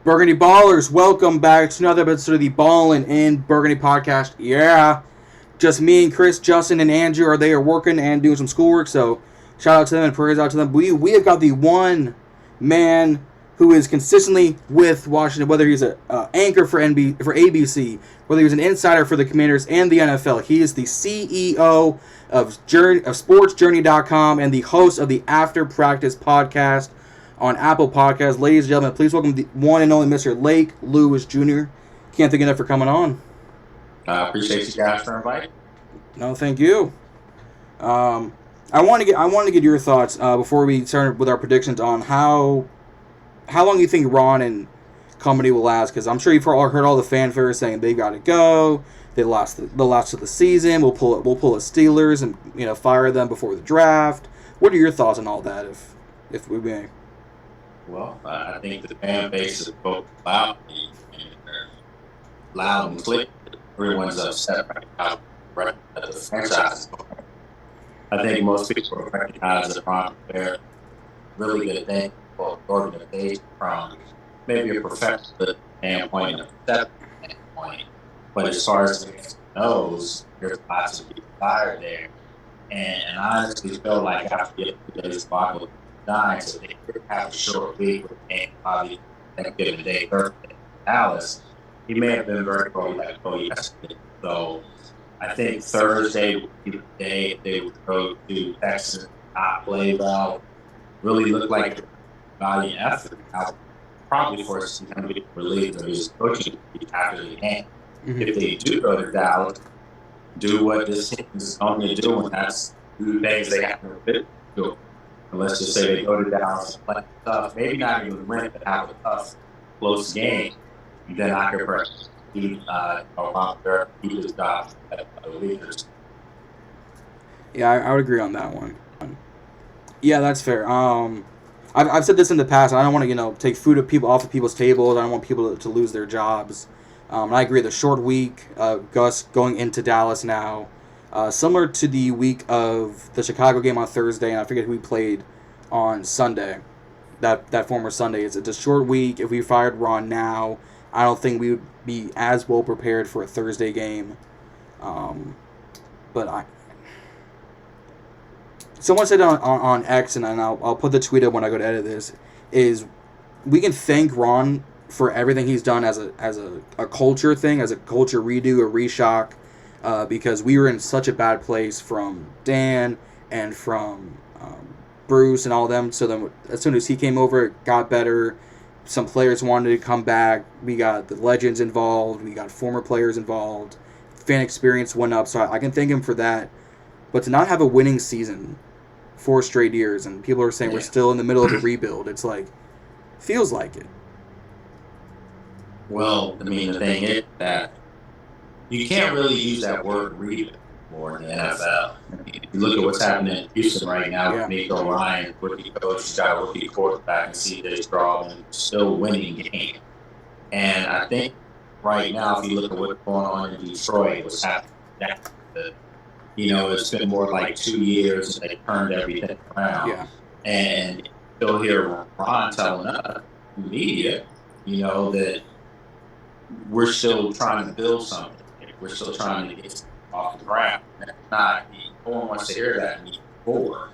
Burgundy Ballers, welcome back to another episode of the Ballin and Burgundy podcast. Yeah, just me and Chris, Justin, and Andrew are there working and doing some schoolwork, so shout out to them and prayers out to them. We have got the one man who is consistently with Washington, whether he's an anchor for ABC, whether he's an insider for the Commanders and the NFL. He is the CEO of SportsJourney.com and the host of the After Practice podcast on Apple Podcasts. Ladies and gentlemen, please welcome the one and only Mr. Lake Lewis Jr. Can't thank enough for coming on. Appreciate you guys for inviting. No, thank you. I want to get your thoughts before we start with our predictions on how long you think Ron and company will last, because I'm sure you've heard all the fanfare saying they've got to go. They lost of the season. We'll pull a Steelers and fire them before the draft. What are your thoughts on all that, if we may? Well, I think the fan base is both loud and clear. Everyone's upset right now at the franchise. I think most people recognize that Ron Rivera really good thing for the organization from maybe a professional standpoint, a perception standpoint. But as far as the knows, there's lots of people fired there. And I honestly feel like after yesterday's debacle, Giants, if they did have a short week with game probably Thanksgiving Day, Thursday in Dallas, he may have been very pro yesterday. So I think Thursday would be the day they would go to Texas, not play well, really look like a valiant effort. Probably force him to be relieved of his coaching after the game. Mm-hmm. If they do go to Dallas, do what this team is only doing, that's two things they have to do. And let's just say they go to Dallas and play tough, maybe not even win, but have a tough, close game. Then I could perhaps keep his job at the leaders. Yeah, I would agree on that one. Yeah, that's fair. I've said this in the past, and I don't want to take food off of people's tables. I don't want people to lose their jobs. And I agree. The short week, Gus going into Dallas now, similar to the week of the Chicago game on Thursday, and I forget who we played on Sunday. That former Sunday. It's a short week. If we fired Ron now, I don't think we would be as well prepared for a Thursday game. But someone said on X, and I'll put the tweet up when I go to edit this, is we can thank Ron for everything he's done as a culture thing, as a culture redo, a reshock, because we were in such a bad place from Dan and from Bruce and all of them. So then as soon as he came over, it got better. Some players wanted to come back. We got the legends involved. We got former players involved. Fan experience went up. So I can thank him for that. But to not have a winning season 4 straight years, and people are saying we're still in the middle of a rebuild, it's like, feels like it. Well, I mean, the thing is that you can't really use that word rebuild more in the NFL. I mean, if you look at what's happening in Houston right now with Nico Ryan, rookie coach, got a rookie quarterback, and CEEDEE Strawman still winning games. And I think right now, if you look at what's going on in Detroit, what's happening, it's been more like 2 years and they turned everything around. Yeah. And still hear Ron telling us, the media, that we're still trying to build something. We're still trying to get off the ground. That's not, no one wants to hear that before.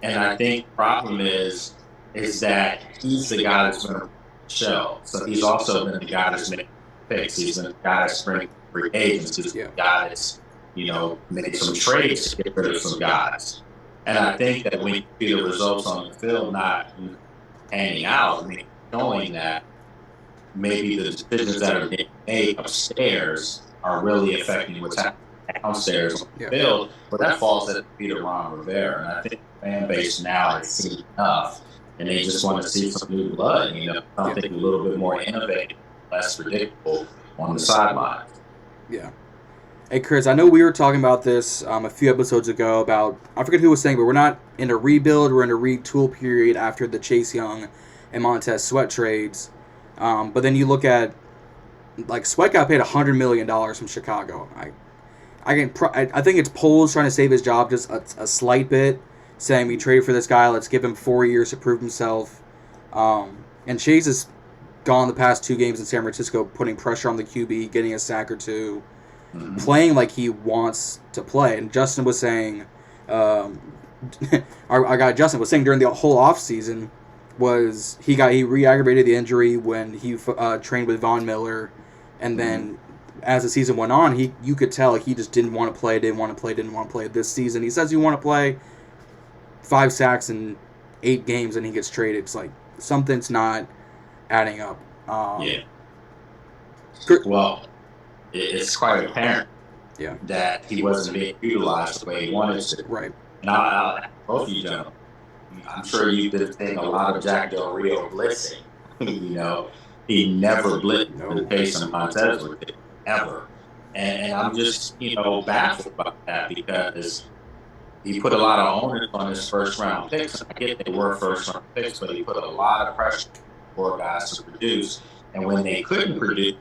And I think the problem is that he's the guy that's been on the show. So he's also been the guy that's made picks. He's been the guy that's bringing free agents. He's the guy that's, made some trades to get rid of some guys. And I think that when you see the results on the field not panning out, knowing that maybe the decisions that are being made upstairs are really affecting what's happening downstairs on the field, but that falls at the feet of Ron Rivera. And I think the fan base now has seen enough, and they just want to see some new blood, something a little bit more innovative, less predictable on the sidelines. Yeah. Hey, Chris, I know we were talking about this a few episodes ago about, I forget who was saying, but we're not in a rebuild, we're in a retool period after the Chase Young and Montez Sweat trades. But then you look at, Sweat got paid $100 million from Chicago. I think it's Poles trying to save his job just a slight bit, saying we traded for this guy, let's give him 4 years to prove himself. And Chase is gone the past 2 games in San Francisco, putting pressure on the QB, getting a sack or two, Mm-hmm. playing like he wants to play. And Justin was saying, our guy Justin was saying during the whole offseason was he re-aggravated the injury when he trained with Von Miller, and then as the season went on, you could tell he just didn't want to play. This season he says he want to play. 5 sacks in 8 games and he gets traded. It's like something's not adding up. Well, it's quite apparent Yeah. that he wasn't being utilized the way he wanted to. Right. And I'll ask both of you gentlemen, I'm sure you've been seeing a lot of Jack Del Rio blitzing. You know, he never blitzed in the case of Montez with it, ever. And I'm just, baffled about that because he put a lot of onus on his first-round picks. I get they were first-round picks, but he put a lot of pressure for guys to produce. And when they couldn't produce,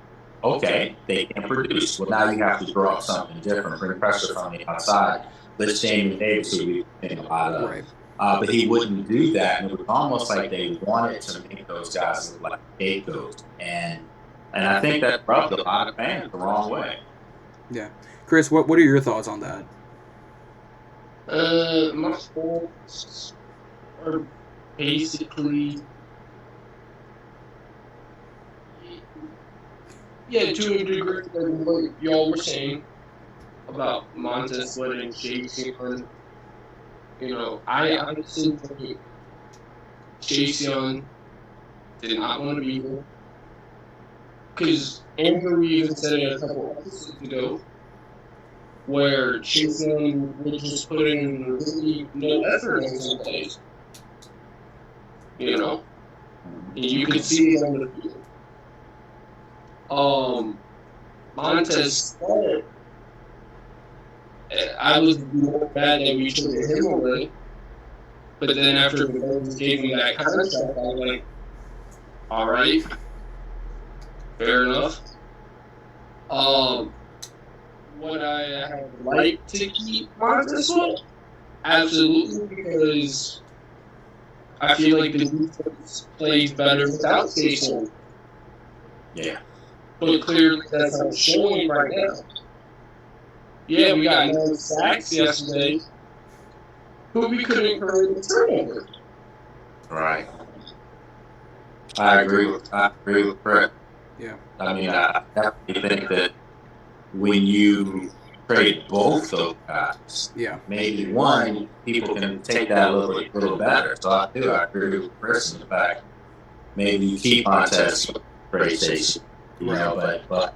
okay, they can produce. Well, now you have to draw up something different, bring pressure from the outside. Let's Jamie Davis, who we've seen a lot of. Right. But he wouldn't do that. And it was almost like they wanted to make those guys look like scapegoats. And I think that rubbed a lot of fans the wrong way. Yeah. Chris, what are your thoughts on that? My thoughts are basically, to a degree, like what y'all were saying about Montez Sweat and Chase Young. I honestly think Chase Young did not want to be here. Because Andrew even said it a couple episodes ago, where Chase Young was just putting really no effort in some plays. And you could see it on the field. Montez Sweat, I was more mad that we traded him away. But then after the Bulls gave me that contract, I was like, all right, fair enough. Would I have liked to keep Montez Sweat? Absolutely, because I feel like the defense plays better without Station. Yeah. But clearly that's not showing right now. Yeah, we got 9 sacks yesterday, but we couldn't create a turnover. Right. I agree with Brett. Yeah. I mean, I definitely think that when you trade both those guys, maybe one, people can take that a little better. So I agree with Chris in the fact maybe you keep Montez trade station, but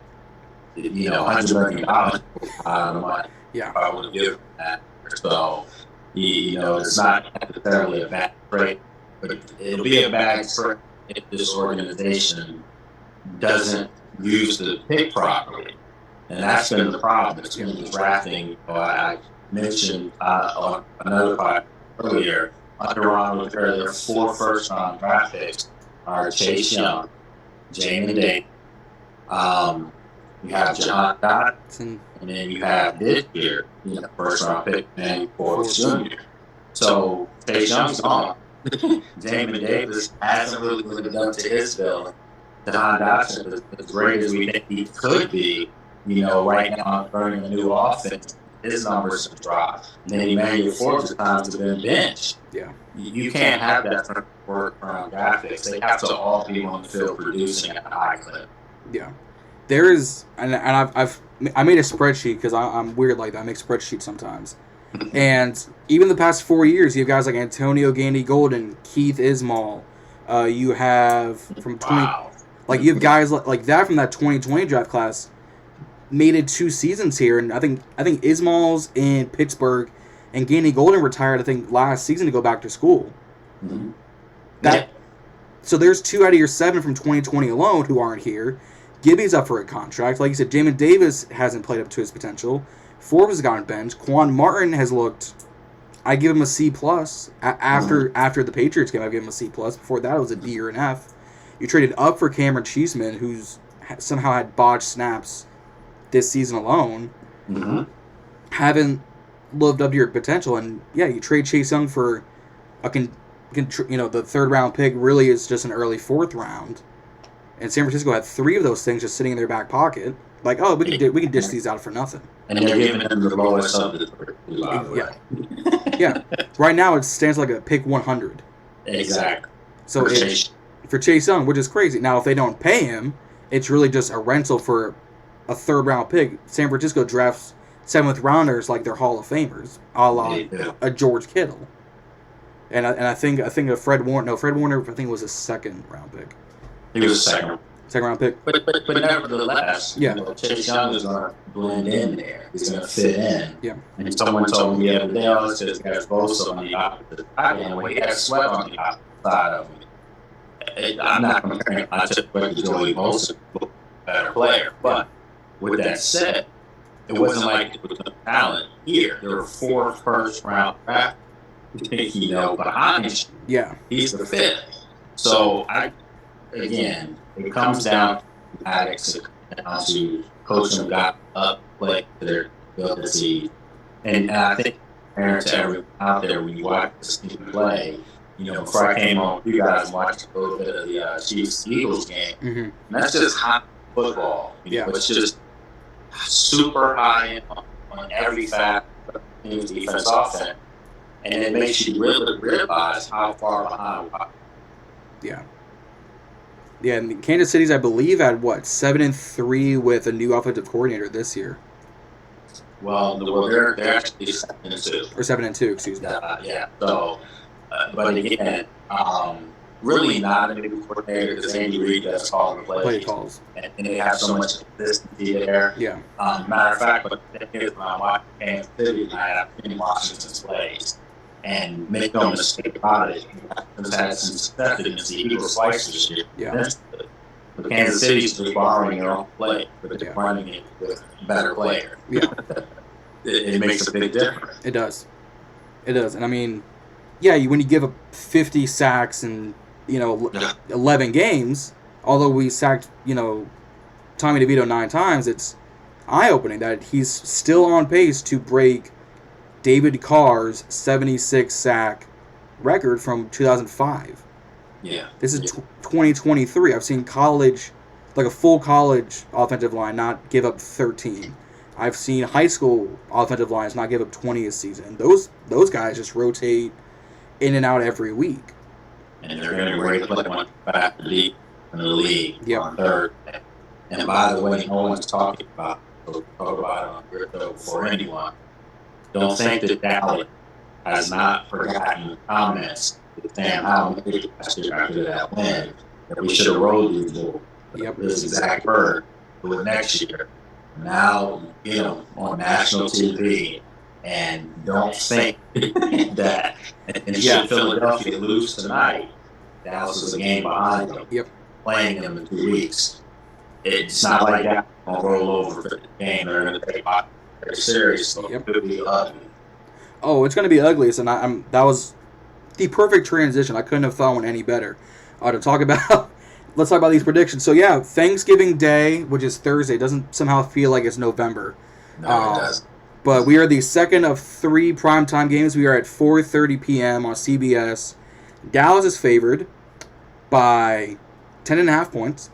$100 million out of the money. Yeah. I would give that. So, it's not necessarily a bad trade, but it'll be a bad trade if this organization doesn't use the pick properly. And that's been the problem. It's been the drafting. I mentioned on another podcast earlier, under Ron Rivera, there are 4 first-round draft picks are Chase Young, Jamin Davis, you have John Dotson, and then you have this year, first-round pick, Manny Forbes Jr. So Chase Young's gone. Jamin Davis hasn't really lived up to his bill. John Dotson, as great as we think he could be, right now running a new offense, his numbers have dropped. And then Emmanuel Forbes at times has been benched. Yeah. You can't have that for work-around graphics. They have to all be on the field producing at a high clip. Yeah. There is, and I made a spreadsheet because I'm weird like that. I make spreadsheets sometimes. And even the past 4 years, you have guys like Antonio Gandy Golden, Keith Ismail. You have from 20, you have guys like that from that 2020 draft class made it 2 seasons here, and I think Ismail's in Pittsburgh, and Gandy Golden retired I think last season to go back to school. Mm-hmm. So there's 2 out of your 7 from 2020 alone who aren't here. Gibby's up for a contract. Like you said, Jamin Davis hasn't played up to his potential. Forbes has gotten benched. Quan Martin has looked. I give him a C plus after the Patriots game. I give him a C plus. Before that, it was a D or an F. You traded up for Cameron Cheeseman, who's somehow had botched snaps this season alone. Mm-hmm. Haven't lived up to your potential, and you trade Chase Young for the 3rd round pick. Really is just an early 4th round. And San Francisco had 3 of those things just sitting in their back pocket. Like, oh, we can dish these out for nothing. And they're giving them the lowest of the 3, by the way. Yeah. Right now, it stands like a pick 100. Exactly. So for Chase Young, which is crazy. Now, if they don't pay him, it's really just a rental for a 3rd-round pick. San Francisco drafts 7th-rounders like they're Hall of Famers, a la a George Kittle. And I think a Fred Warner, I think was a 2nd-round pick. He was a 2nd-round pick. But nevertheless, Chase Young is going to blend in there. He's going to fit in. Yeah. And someone told me the other day, oh, it's just got Bosa on the opposite side. And when he has Sweat on the opposite side of him, I'm not comparing Untitled Chapter to Joey Bosa, a better player. But with that said, it wasn't like it was no talent here. There were 4 first-round drafts, behind him. Yeah. He's the 5th. So, again, it comes down to addicts, it comes down to coaching them got up, play to their ability. And I think, parents, everyone out there, when you watch this team play, before I came on, you guys watched a little bit of the Chiefs-Eagles game. Mm-hmm. And that's just hot football. It's just super high on every facet of the team's defense offense. And it makes you really realize how far behind we are. Yeah. Yeah, and Kansas City's, I believe, at 7-3 with a new offensive coordinator this year. Well, they're actually 7-2. Or 7-2, excuse me. Yeah. So, but again, really not a new coordinator because Andy Reid does call the plays. Play calls. And they have so much consistency there. Yeah. Matter of fact, but here's when I watch Kansas City tonight, I've been watching Washington's plays. And make no mistake about it, he's had some success against the Eagles twice this year. Yeah. But Kansas City's just borrowing their own play, but they're running it with a better player. Yeah. it makes a big difference. It does. It does. And I mean, when you give up 50 sacks and, 11 games, although we sacked, Tommy DeVito 9 times, it's eye-opening that he's still on pace to break David Carr's 76 sack record from 2005. Yeah. This is 2023. I've seen a full college offensive line not give up 13. I've seen high school offensive lines not give up 20 a season. Those guys just rotate in and out every week. And they're going to be ready to play one back to deep in the league on 3rd. And by the way, no one's talking about it on Griffo before anyone. Don't think that Ballin has not forgotten the comments that Sam Howell made last year after that win, that we should have rolled these bulls. This exact word. Do it next year. Now get them on national TV, and don't think that. And should Philadelphia lose tonight, Dallas is a game behind them. Playing them in 2 weeks. It's not like that. I'll roll over for the game. They're going to take very serious, so it could be ugly. Oh, it's going to be ugly, and that was the perfect transition. I couldn't have thought one any better. Let's talk about these predictions. So Thanksgiving Day, which is Thursday, doesn't somehow feel like it's November. No, it doesn't. But we are the second of 3 primetime games. We are at 4:30 p.m. on CBS. Dallas is favored by 10.5 points.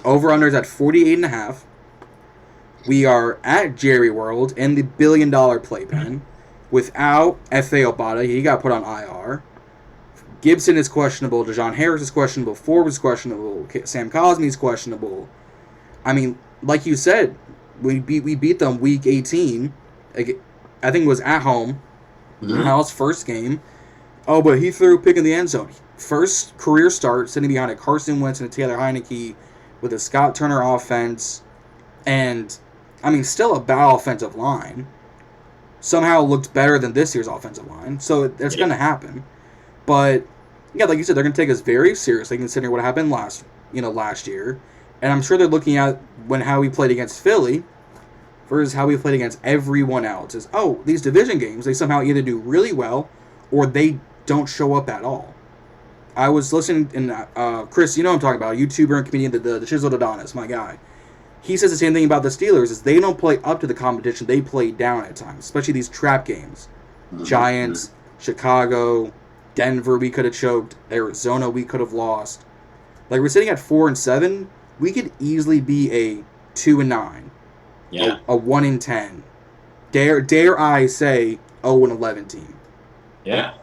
Over-under is at 48.5. We are at Jerry World in the $1 billion playpen without F.A. Obata. He got put on IR. Gibson is questionable. Dejon Harris is questionable. Forbes is questionable. Sam Cosmi is questionable. I mean, like you said, we beat them week 18. I think it was at home. House first game. Oh, but he threw a pick in the end zone. First career start, sitting behind a Carson Wentz and a Taylor Heineke with a Scott Turner offense. And, I mean, still a bad offensive line. Somehow looked better than this year's offensive line. So that's going to happen. But, like you said, they're going to take us very seriously considering what happened last year. And I'm sure they're looking at how we played against Philly versus how we played against everyone else. Is, these division games, they somehow either do really well or they don't show up at all. I was listening, and Chris, you know what I'm talking about, a YouTuber and comedian, the Chiseled Adonis, my guy. He says the same thing about the Steelers, is they don't play up to the competition, they play down at times, especially these trap games. Giants, Chicago, Denver we could have choked, Arizona we could have lost. Like, we're sitting at 4-7. We could easily be a 2-9. Yeah. A 1-10. Dare I say 0-11 team. Yeah.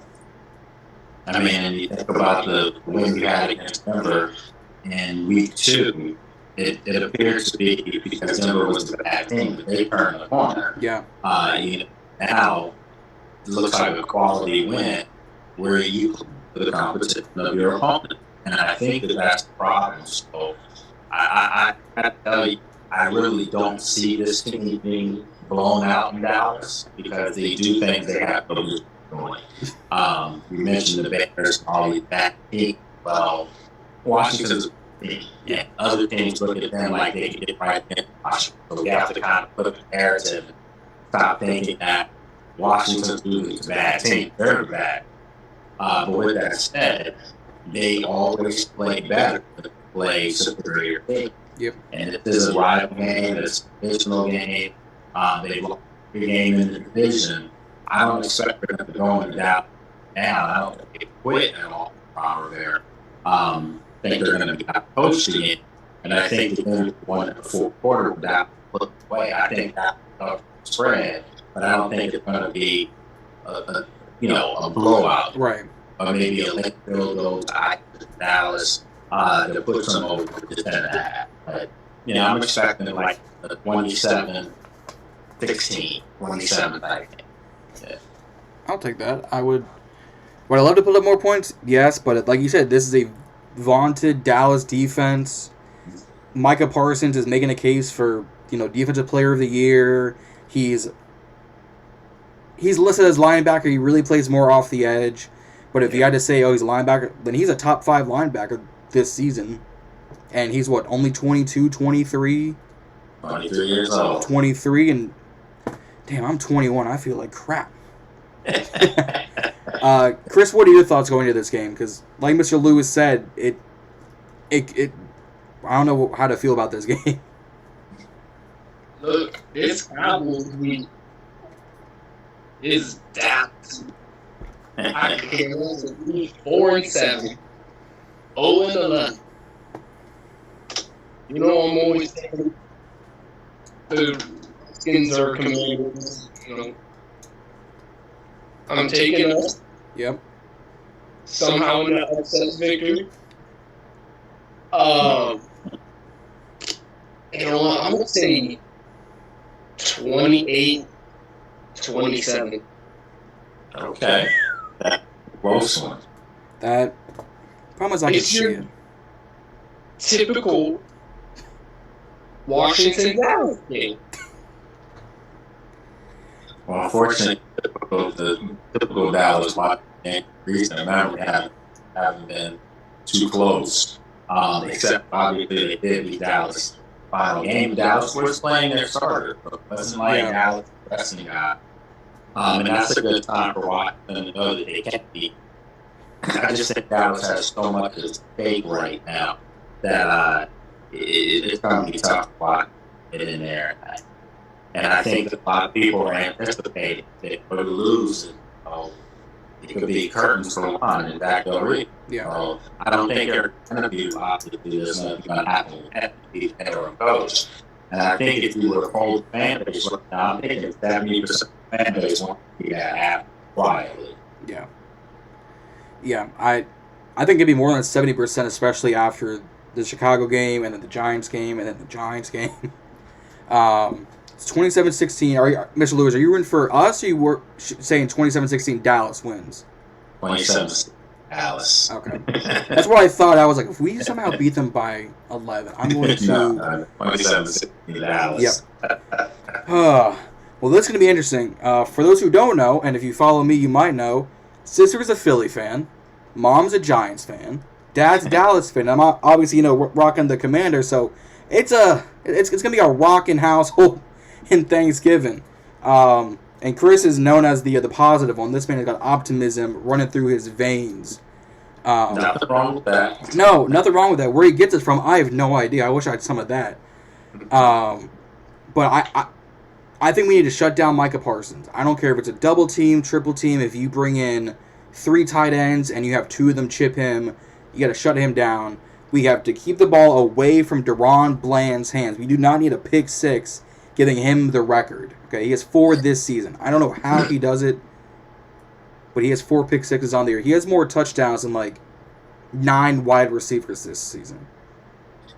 I mean, you think about the win we had against Denver in week 2. It appears to be because Denver was a bad team, but they turned the corner. Yeah. Now it looks like a quality win where you play the competition of your opponent, and I think that's the problem. So I tell you, I really don't see this team being blown out in Dallas because they do things they have to do. You mentioned the Bears and all these bad teams. Well, Washington's a team, and other teams look at them like they can get right in Washington. So we have to kind of put the narrative and stop thinking that Washington's losing to bad teams. They're bad. But with that said, they always play better than play superior teams. Yep. And if this is a rival game, it's a divisional game, they lost the game in the division. I don't expect them to go into that now. I don't think they quit at all. There, I think they're going to be coached again, and I think they're going to win in the fourth quarter without looking away. I think that's a spread, but I don't think it's going to be a blowout, Right? Or maybe a late field goal to Dallas that puts them over the 10.5. But I'm expecting like a 27-16, 27, I think. Yeah. I'll take that. Would I love to put up more points? Yes, but like you said, this is a vaunted Dallas defense. Micah Parsons is making a case for defensive player of the year. He's listed as linebacker. He really plays more off the edge. But if you had to say, he's a linebacker, then he's a top 5 linebacker this season. And he's only 22, 23? 23 years old. 23, and damn, I'm 21. I feel like crap. Chris, what are your thoughts going into this game? Because, like Mr. Lewis said, it I don't know how to feel about this game. Look, this Cowboys week is Dallas. I can't believe 4-7, 0-11. I'm always thinking the Skins are Commanders. I'm taking us. Yep. Somehow in that upset victory. I'm gonna say 28-27. Okay. Close one. That promise I can It's see your it. typical Washington Dallas game. Well, unfortunately, the typical Dallas Washington recent memory haven't been too close. Except obviously they did beat Dallas final game. Dallas was playing their starter, but it wasn't like Dallas pressing guy. And that's a good time for Washington to know that they can't beat. I just think Dallas has so much at stake right now that it's going to be tough to watch it in there. And I think a lot of people are anticipating that if they lose, it could be curtains for one and back over. Yeah. I don't think they're going to be obviously there's nothing going to happen at the head or coach. And I think if you were a cold fan base right now, I'm thinking 70% of the fan base want to see that happen quietly. Yeah. Yeah, I think it'd be more than 70%, especially after the Chicago game and then the Giants game and then the Giants game. It's 27-16. Mr. Lewis, are you rooting for us, or you were saying 27-16 Dallas wins? 27 Dallas. Okay. That's what I thought. I was like, if we somehow beat them by 11, I'm going to... 27-16 Dallas. Yep. Well, this is going to be interesting. For those who don't know, and if you follow me, you might know, sister is a Philly fan, mom's a Giants fan, dad's a Dallas fan. I'm obviously, rocking the Commander, so it's going to be a rocking household in Thanksgiving. And Chris is known as the positive one. This man has got optimism running through his veins. Nothing wrong with that. No, nothing wrong with that. Where he gets it from, I have no idea. I wish I had some of that. But I think we need to shut down Micah Parsons. I don't care if it's a double team, triple team. If you bring in 3 tight ends and you have 2 of them chip him, you got to shut him down. We have to keep the ball away from Deron Bland's hands. We do not need a pick six giving him the record. Okay, he has 4 this season. I don't know how he does it, but he has 4 pick sixes on the year. He has more touchdowns than like 9 wide receivers this season.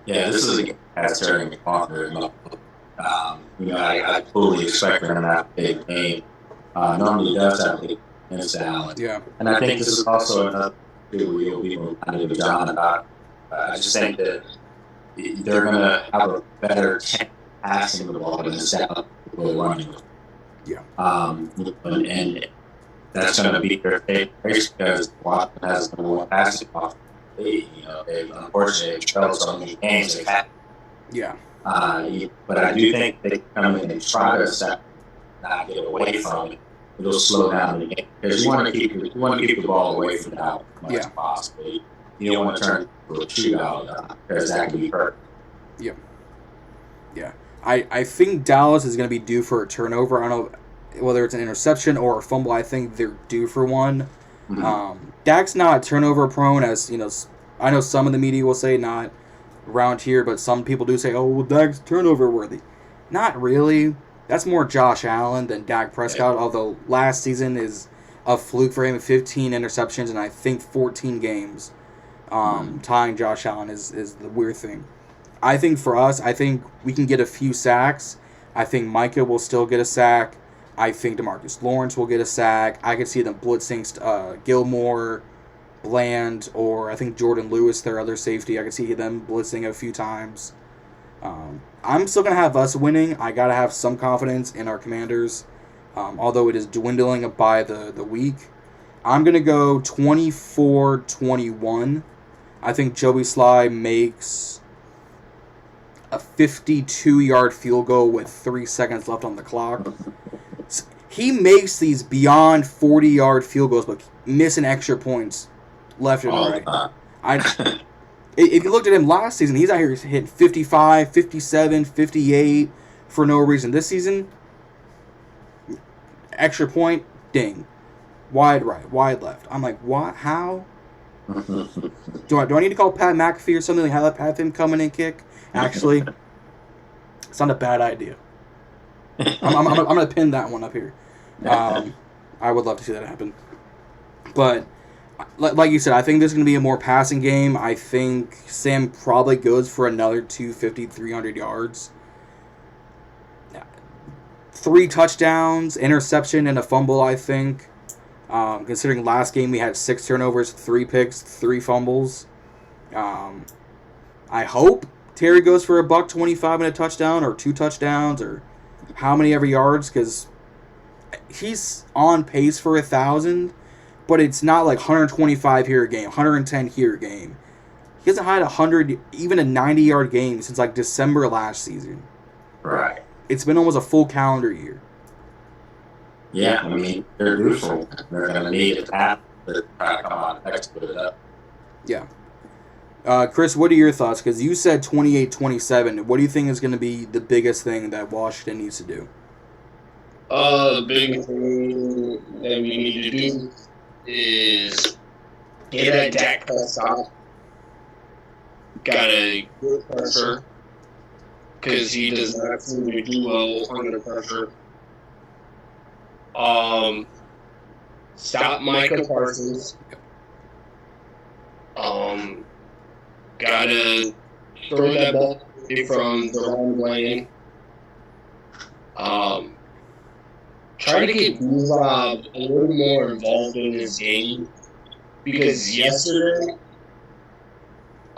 Yeah, this is a game that's turning the corner. I fully expect him to have a big game. Normally, he does have a big down. Yeah, and I think this is also another thing where you'll be kind of John about. I just think that they're going to have a better chance passing the ball than instead of running. Yeah. And that's going to be their favorite race because Washington has the one passing off. They've unfortunately struggled so many games they've had. Yeah. But I do think they come in and try to not get away from it. It'll slow down the game because you want to keep the ball away from that as much as possible. You don't want to turn it into a shootout because that can be hurt. Yeah. Yeah. I think Dallas is going to be due for a turnover. I don't know whether it's an interception or a fumble. I think they're due for one. Mm-hmm. Dak's not turnover prone, as I know some of the media will say not around here, but some people do say, "Oh, well, Dak's turnover worthy." Not really. That's more Josh Allen than Dak Prescott. Yeah. Although last season is a fluke for him, 15 interceptions and I think 14 games. Tying Josh Allen is the weird thing. I think for us, I think we can get a few sacks. I think Micah will still get a sack. I think DeMarcus Lawrence will get a sack. I could see them blitzing Gilmore, Bland, or I think Jordan Lewis, their other safety. I could see them blitzing a few times. I'm still going to have us winning. I got to have some confidence in our Commanders, although it is dwindling by the week. I'm going to go 24-21. I think Joey Sly makes a 52-yard field goal with 3 seconds left on the clock. He makes these beyond 40-yard field goals, but missing extra points left and right. If you looked at him last season, he's out here hitting 55, 57, 58 for no reason. This season, extra point, ding. Wide right, wide left. I'm like, what? How? Do I need to call Pat McAfee or something? Have him come in and kick? Actually, it's not a bad idea. I'm going to pin that one up here. I would love to see that happen. But, like you said, I think this is going to be a more passing game. I think Sam probably goes for another 250, 300 yards. 3 touchdowns, interception, and a fumble, I think. Considering last game we had 6 turnovers, 3 picks, 3 fumbles. I hope Terry goes for $125 and a touchdown, or 2 touchdowns, or how many ever yards, because he's on pace for 1,000, but it's not like 125 here a game, 110 here a game. He hasn't had 100, even a 90-yard game since like December last season. Right. It's been almost a full calendar year. Yeah, I mean, they're neutral. They're going to need a tap to try to come on and put it up. Yeah. Chris, what are your thoughts? Because you said 28-27. What do you think is going to be the biggest thing that Washington needs to do? The biggest thing that we need to do is get that Dak Prescott. Got a good pressure because he does not seem to do well under pressure. Stop Micah Parsons. Gotta throw that ball from Deron Bland. Try to get Rob a little more involved in this game because yesterday,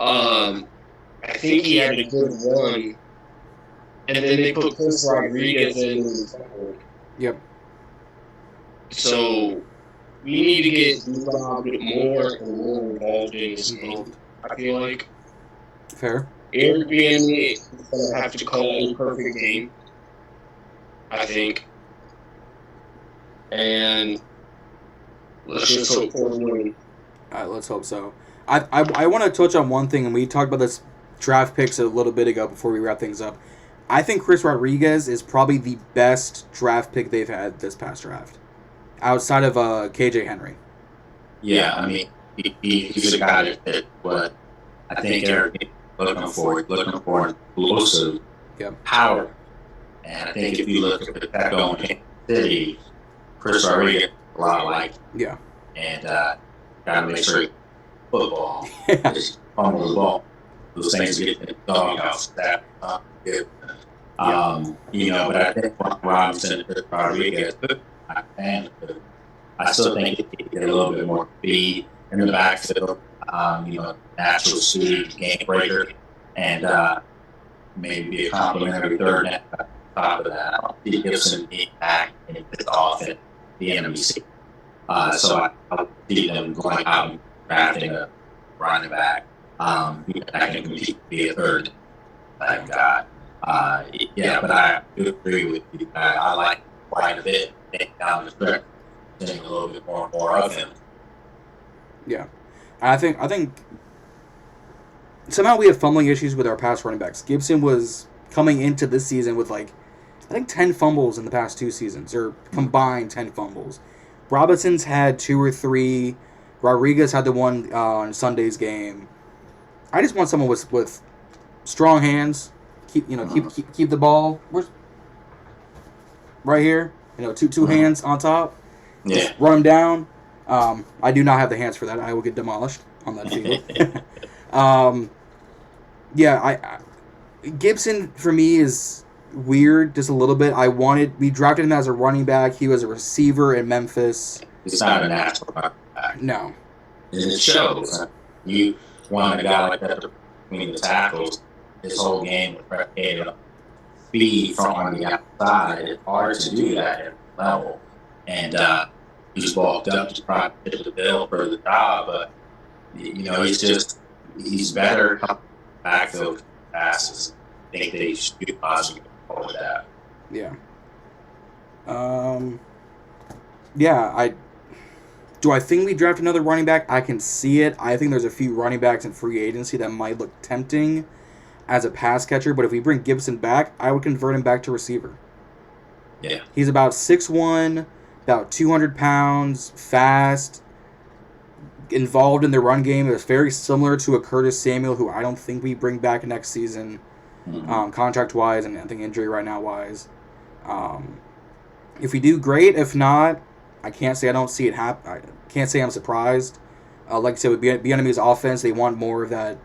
I think he had a good run, and then they put Chris Rodriguez in. Yep. So we need to get Rob more and more involved in this game. I feel like. Fair. Airbnb is going to have to call a perfect game, I think. And let's just hope for a win. All right, let's hope so. I want to touch on one thing, and we talked about this draft picks a little bit ago before we wrap things up. I think Chris Rodriguez is probably the best draft pick they've had this past draft, outside of KJ Henry. Yeah, I mean, he's a guy that I think everything looking for explosive Yep. power. And I think if you look at Pacheco in Kansas City, Chris Rodriguez a lot like him. Yeah. And gotta make sure he football. Yeah. Just fumble the ball. Those things get in the doghouse. That good. But I think Robinson and Rodriguez, I still think he could get a little bit more speed in the backfield. Natural speed, game breaker, and maybe be a complimentary third net on top of that. I don't see Gibson being back in this offense, the NBC. So I would see them going out and drafting a running back that can compete to be a third type guy. But I do agree with you. I like quite a bit down the stretch, seeing a little bit more of him. Yeah. I think somehow we have fumbling issues with our past running backs. Gibson was coming into this season with 10 fumbles in the past 2 seasons, or combined 10 fumbles. Robinson's had 2 or 3. Rodriguez had the one on Sunday's game. I just want someone with strong hands. Keep the ball right here. Two hands on top. Yeah. Just run him down. I do not have the hands for that. I will get demolished on that field. Gibson for me is weird just a little bit. We drafted him as a running back. He was a receiver in Memphis. He's not a natural running back. No. It shows. You want a guy like that between the tackles. His whole game was predicated on speed from on the outside. It's hard to do that at the level. And he's walked up to try to fit the bill for the job, but he's better backfield passes. I think they should be positive with that. Yeah. Do I think we draft another running back? I can see it. I think there's a few running backs in free agency that might look tempting as a pass catcher, but if we bring Gibson back, I would convert him back to receiver. Yeah. He's about 6'1", about 200 pounds, fast, involved in the run game. It's very similar to a Curtis Samuel, who I don't think we bring back next season, contract-wise, and I think injury right now-wise. If we do, great. If not, I can't say I don't see it happen. I can't say I'm surprised. Like I said, with Bieniemy's offense, they want more of that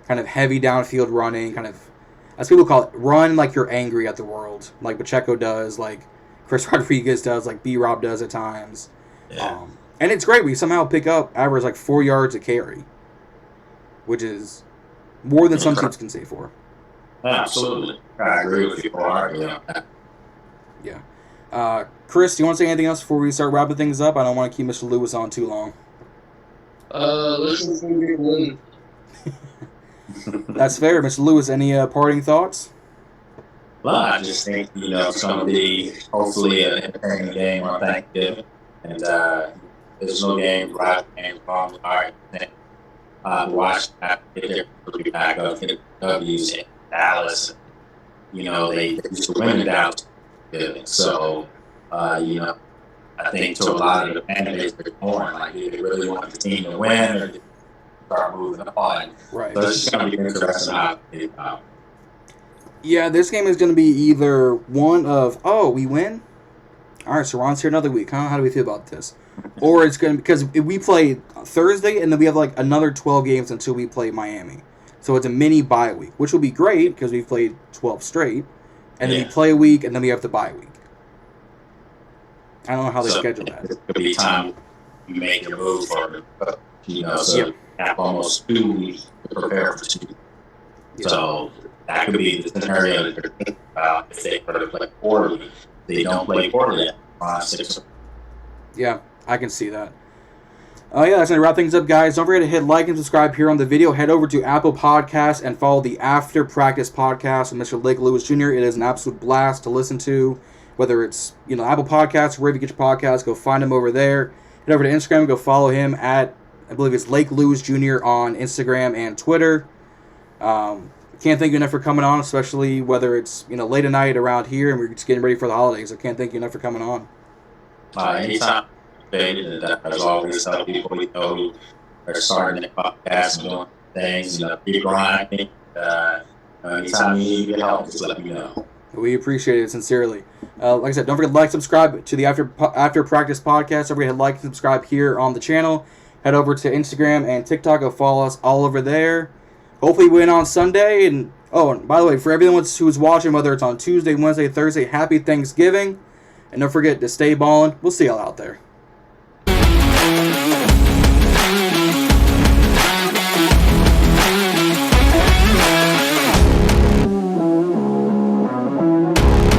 kind of heavy downfield running, kind of, as people call it, run like you're angry at the world, like Pacheco does, like Chris Rodriguez does, like B-Rob does at times. Yeah. And it's great. We somehow pick up average 4 yards a carry, which is more than some teams can say for. Absolutely. I agree with you. Yeah. Chris, do you want to say anything else before we start wrapping things up? I don't want to keep Mr. Lewis on too long. Let's win. That's fair. Mr. Lewis, any parting thoughts? Well, I just think, it's going to be hopefully an entertaining game on Thanksgiving. And there's no game, right? And all right. Washington, they're pretty back up in W's in Dallas. They used to win in Dallas. So, I think to a lot of the candidates, they're born like they really want the team to win or start moving on. Right. So it's just going to be interesting how they Yeah, this game is going to be either one of, we win? All right, so Ron's here another week, huh? How do we feel about this? Or it's going to, because we play Thursday, and then we have another 12 games until we play Miami. So it's a mini bye week, which will be great because we've played 12 straight. And then we play a week, and then we have the bye week. I don't know how they schedule that. It could be time you make your move for you have almost 2 weeks to prepare for 2. Yeah. So that could be the scenario that they're thinking about if they were to play poorly. They don't play poorly on 6. Yeah, I can see that. That's going to wrap things up, guys. Don't forget to hit like and subscribe here on the video. Head over to Apple Podcasts and follow the After Practice podcast with Mr. Lake Lewis Jr. It is an absolute blast to listen to. Whether it's Apple Podcasts, wherever you get your podcasts, go find him over there. Head over to Instagram, go follow him at, I believe it's Lake Lewis Jr. on Instagram and Twitter. Can't thank you enough for coming on, especially whether it's late at night around here and we're just getting ready for the holidays. I can't thank you enough for coming on. Anytime. As always, tell people who are starting the podcast and doing things. Keep grinding. Anytime you need to get help, just let me know. We appreciate it sincerely. Like I said, don't forget to like, subscribe to the After Practice podcast. Don't forget to like and subscribe here on the channel. Head over to Instagram and TikTok. Go follow us all over there. Hopefully we win on Sunday. And by the way, for everyone who's watching, whether it's on Tuesday, Wednesday, Thursday, happy Thanksgiving. And don't forget to stay ballin'. We'll see y'all out there.